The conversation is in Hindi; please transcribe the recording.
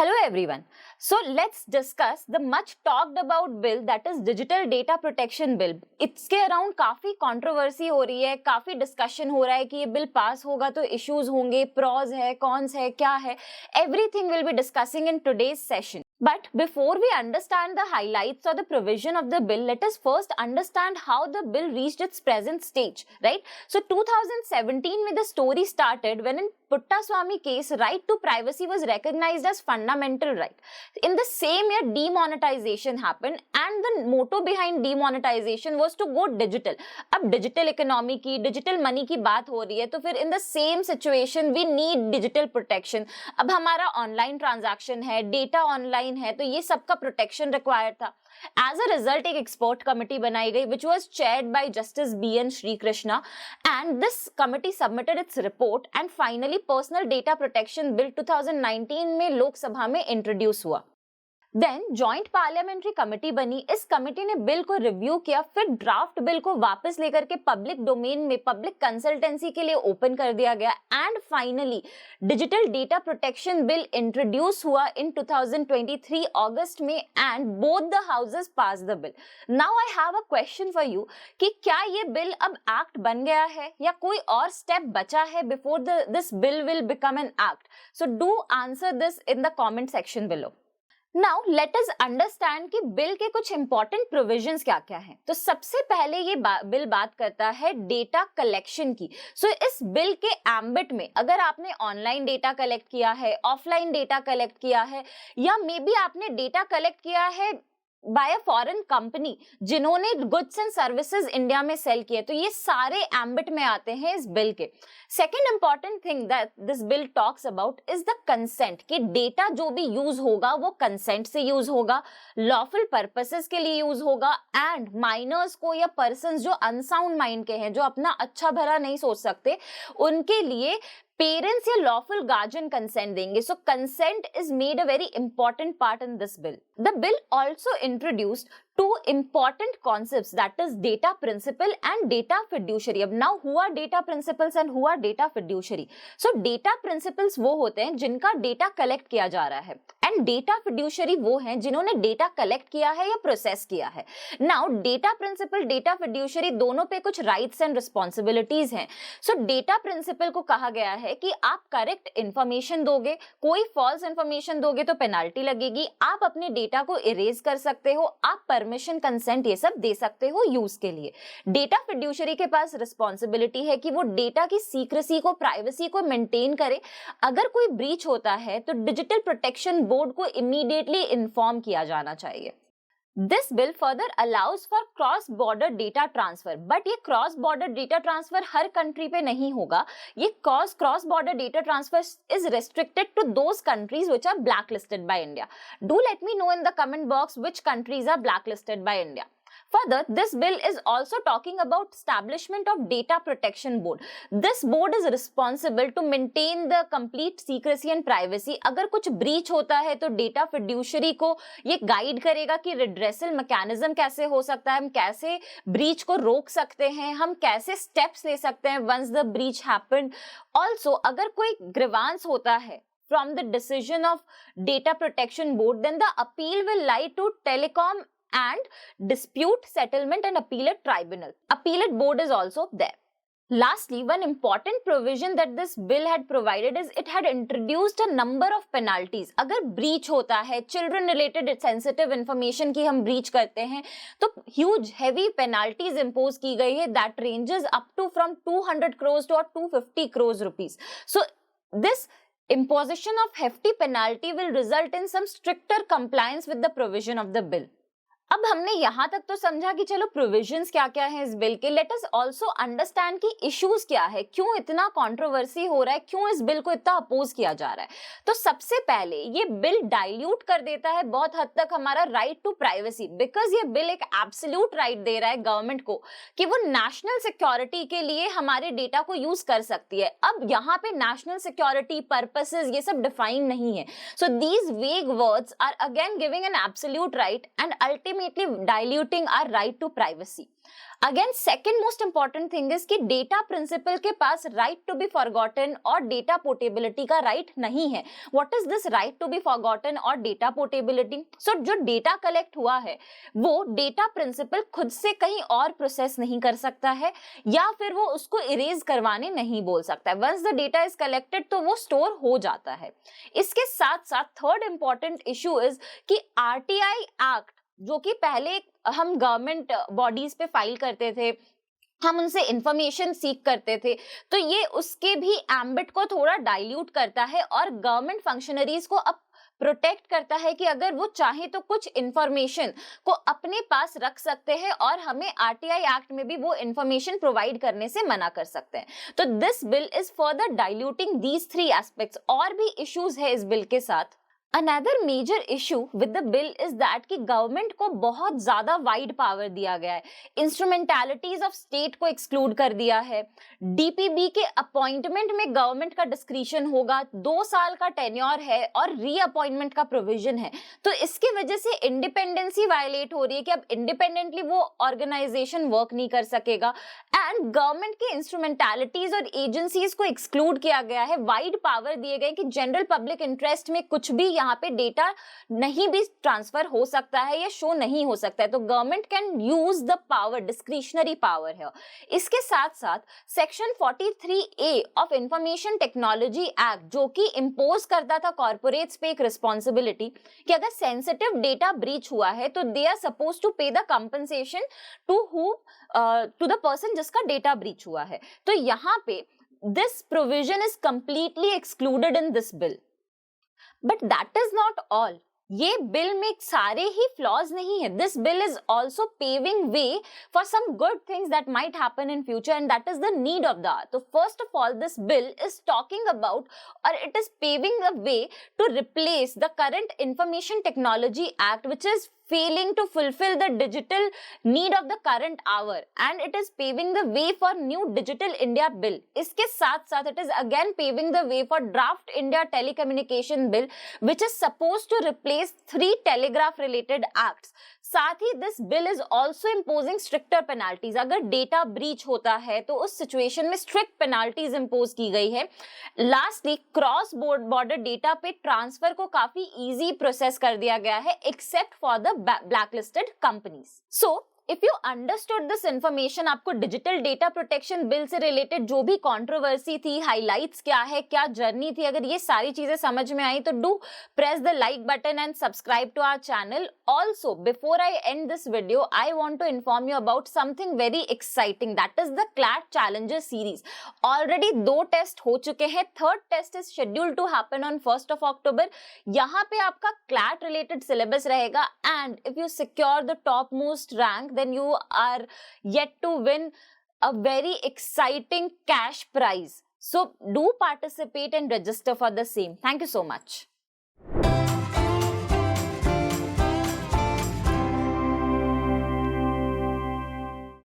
Hello everyone. So let's discuss the much talked about bill that is Digital Data Protection Bill. इसके अराउंड काफी कंट्रोवर्सी हो रही है, काफी डिस्कशन हो रहा है कि ये बिल पास होगा तो इश्यूज होंगे, प्रॉज है, कॉन्स है, क्या है. Everything we'll be discussing in today's session. But before we understand the highlights or the provision of the bill, let us first understand how the bill reached its present stage, right? So 2017 when the story started, when in Puttaswamy case, right to privacy was recognized as fundamental right. In the same year, demonetization happened and the motto behind demonetization was to go digital. अब digital economy की, digital money की बात हो रही है, तो फिर in the same situation we need digital protection. अब हमारा online transaction है, data online है, तो ये सबका protection required था. As a result, एक expert committee बनाई गई, which was chaired by Justice B.N. Sri Krishna, and this committee submitted its report, and finally Personal Data Protection Bill 2019 में लोकसभा में introduce हुआ. देन जॉइंट पार्लियामेंट्री कमेटी बनी. इस कमेटी ने बिल को रिव्यू किया, फिर ड्राफ्ट बिल को वापस लेकर के पब्लिक डोमेन में पब्लिक कंसल्टेंसी के लिए ओपन कर दिया गया and finally digital data protection bill introduce हुआ इन 2023 अगस्त में and both the houses pass the bill. Now I have a question for you कि क्या ये बिल अब एक्ट बन गया है या कोई और स्टेप बचा है before this bill will become an act. So do answer this in the comment section below. Now let us understand कि बिल के कुछ इंपॉर्टेंट प्रोविजंस क्या क्या हैं. तो सबसे पहले ये बिल बात करता है डेटा कलेक्शन की. सो इस बिल के एम्बिट में अगर आपने ऑनलाइन डेटा कलेक्ट किया है, ऑफलाइन डेटा कलेक्ट किया है या मे बी आपने डेटा कलेक्ट किया है बाय अ फॉरेन कंपनी जिन्होंने गुड्स एंड सर्विसेज इंडिया में सेल किए, तो ये सारे एम्बिट में आते हैं इस बिल के. Second important thing that this bill talks about is the consent कि डेटा जो भी यूज होगा वो कंसेंट से यूज होगा, लॉफुल पर्पसेस के लिए यूज होगा एंड माइनर्स को या पर्संस जो अनसाउंड माइंड के हैं, जो अपना अच्छा भला नहीं सोच सकते, उनके लिए पेरेंट्स या लॉफुल गार्जियन कंसेंट देंगे. So consent is made a very important part in this bill. The bill also introduced two important concepts, that is data principle and data fiduciary. अब now who are data principles and who are data fiduciary? So data principles वो होते हैं जिनका डेटा कलेक्ट किया जा रहा है एंड डेटा फिड्यूशरी वो हैं जिन्होंने डेटा कलेक्ट किया है या प्रोसेस किया है. Now data principal, data fiduciary दोनों पे कुछ राइट्स एंड रिस्पॉन्सिबिलिटीज हैं. सो डेटा प्रिंसिपल को कहा गया है कि आप करेक्ट इंफॉर्मेशन दोगे, कोई फॉल्स इंफॉर्मेशन दोगे तो पेनाल्टी लगेगी, आप अपने डेटा को इरेज कर सकते हो, आप परमिशन, कंसेंट ये सब दे सकते हो यूज के लिए. डेटा फिड्यूशरी के पास रिस्पॉन्सिबिलिटी है कि वो डेटा की सीक्रेसी को, प्राइवेसी को मेंटेन करे. अगर कोई ब्रीच होता है तो डिजिटल प्रोटेक्शन बोर्ड को इमीडिएटली इन्फॉर्म किया जाना चाहिए. This bill further allows for cross-border data transfer, but ये cross-border data transfer हर country पे नहीं होगा. ये cross-border data transfer is restricted to those countries which are blacklisted by India. Do let me know in the comment box which countries are blacklisted by India. Further, this bill is also talking about establishment of data protection board. This board is responsible to maintain the complete secrecy and privacy. अगर कुछ breach होता है तो data fiduciary को ये guide करेगा कि redressal mechanism कैसे हो सकता है, हम कैसे breach को रोक सकते हैं, हम कैसे steps ले सकते हैं once the breach happened. Also, अगर कोई grievance होता है from the decision of data protection board, then the appeal will lie to Telecom and Dispute Settlement and Appellate Tribunal. Appellate board is also there. Lastly, one important provision that this bill had provided is it had introduced a number of penalties. अगर breach होता है, children related sensitive information की हम breach करते हैं, तो huge heavy penalties impose की गई है that ranges up to from 200 crores to 250 crores rupees. So this imposition of hefty penalty will result in some stricter compliance with the provision of the bill. अब हमने यहाँ तक तो समझा कि चलो प्रोविजंस क्या क्या है इस बिल के. लेट अस आल्सो अंडरस्टैंड कि इश्यूज क्या है, क्यों इतना कंट्रोवर्सी हो रहा है, क्यों इस बिल को इतना अपोज किया जा रहा है. तो सबसे पहले ये बिल डाइल्यूट कर देता है बहुत हद तक हमारा राइट टू प्राइवेसी, बिकॉज ये बिल एक एब्सोल्यूट राइट दे रहा है गवर्नमेंट को कि वो नेशनल सिक्योरिटी के लिए हमारे डेटा को यूज कर सकती है. अब यहाँ पे नेशनल सिक्योरिटी, पर्पसेस ये सब डिफाइन नहीं है. So these vague words are again giving an absolute right and ultimately ultimately diluting our right to privacy. Again, second most important thing is कि डेटा प्रिंसिपल के पास राइट टू बी फॉरगॉटन और डेटा पोर्टेबिलिटी का राइट नहीं है. What is this right to be forgotten और डेटा पोर्टेबिलिटी? सो जो डेटा कलेक्ट हुआ है वो डेटा प्रिंसिपल खुद से कहीं और प्रोसेस नहीं कर सकता है या फिर वो उसको इरेज करवाने नहीं बोल सकता है. Once the data is collected तो वो स्टोर हो जाता है. इसके साथ साथ थर्ड इंपॉर्टेंट इशू इज कि आरटीआई एक्ट जो कि पहले हम गवर्नमेंट बॉडीज पे फाइल करते थे, हम उनसे इंफॉर्मेशन सीख करते थे, तो ये उसके भी एम्बिट को थोड़ा डाइल्यूट करता है और गवर्नमेंट फंक्शनरीज को अब प्रोटेक्ट करता है कि अगर वो चाहे तो कुछ इंफॉर्मेशन को अपने पास रख सकते हैं और हमें आरटीआई एक्ट में भी वो इंफॉर्मेशन प्रोवाइड करने से मना कर सकते हैं. तो this bill is further diluting these three aspects. और भी इश्यूज है इस बिल के साथ. Another major issue with the bill is that कि गवर्नमेंट को बहुत ज्यादा वाइड पावर दिया गया है. इंस्ट्रूमेंटैलिटीज ऑफ स्टेट को एक्सक्लूड कर दिया है. डीपीबी के अपॉइंटमेंट में गवर्नमेंट का डिस्क्रिशन होगा, 2 साल का टेन्योर है और रीअपॉइंटमेंट का प्रोविजन है. तो इसकी वजह से इंडिपेंडेंसी वायलेट हो रही है कि अब इंडिपेंडेंटली वो ऑर्गेनाइजेशन वर्क नहीं कर सकेगा. एंड गवर्नमेंट के इंस्ट्रूमेंटैलिटीज और एजेंसीज को एक्सक्लूड किया गया है. वाइड पावर दिए गए कि जनरल पब्लिक इंटरेस्ट में कुछ भी यहाँ पे डेटा नहीं भी ट्रांसफर हो सकता है या शो नहीं हो सकता है. तो government can use the power, discretionary power है. इसके साथ साथ section 43A of information technology act जो कि इम्पोज करता था कॉर्पोरेट्स पे एक रिस्पॉन्सिबिलिटी कि अगर सेंसिटिव डेटा ब्रीच हुआ है तो they are suppose to pay the compensation to the person जिसका डेटा ब्रीच हुआ है. तो यहाँ पे this provision is completely excluded in this bill. But that is not all. ये बिल में सारे ही फ्लॉज नहीं है. This bill is also paving way for some good things that might happen in future and that is the need of the hour. तो first of all this bill is talking about और it is paving the way to replace the current information technology act which is failing to fulfill the digital need of the current hour, and it is paving the way for new digital India bill. इसके साथ साथ it is again paving the way for draft India telecommunication bill which is supposed to replace 3 telegraph related acts. साथ ही this bill is also imposing stricter penalties. अगर डेटा ब्रीच होता है तो उस सिचुएशन में स्ट्रिक्ट पेनाल्टीज इम्पोज की गई है. लास्टली क्रॉस बॉर्डर डेटा पे ट्रांसफर को काफी इजी प्रोसेस कर दिया गया है except for the blacklisted companies. So if you understood this information, आपको डिजिटल डेटा प्रोटेक्शन बिल से रिलेटेड जो भी कंट्रोवर्सी थी, हाइलाइट्स क्या है, क्या जर्नी थी, अगर ये सारी चीजें समझ में आई तो do press the like button and subscribe to our channel. Also before I end this video I want to inform you about something very exciting, that is the CLAT challenger series. Already 2 test हो चुके हैं. Third test is scheduled to happen on 1st October. यहाँ पे आपका क्लैट रिलेटेड सिलेबस रहेगा and if you secure the top most rank then you are yet to win a very exciting cash prize. So do participate and register for the same. Thank you so much.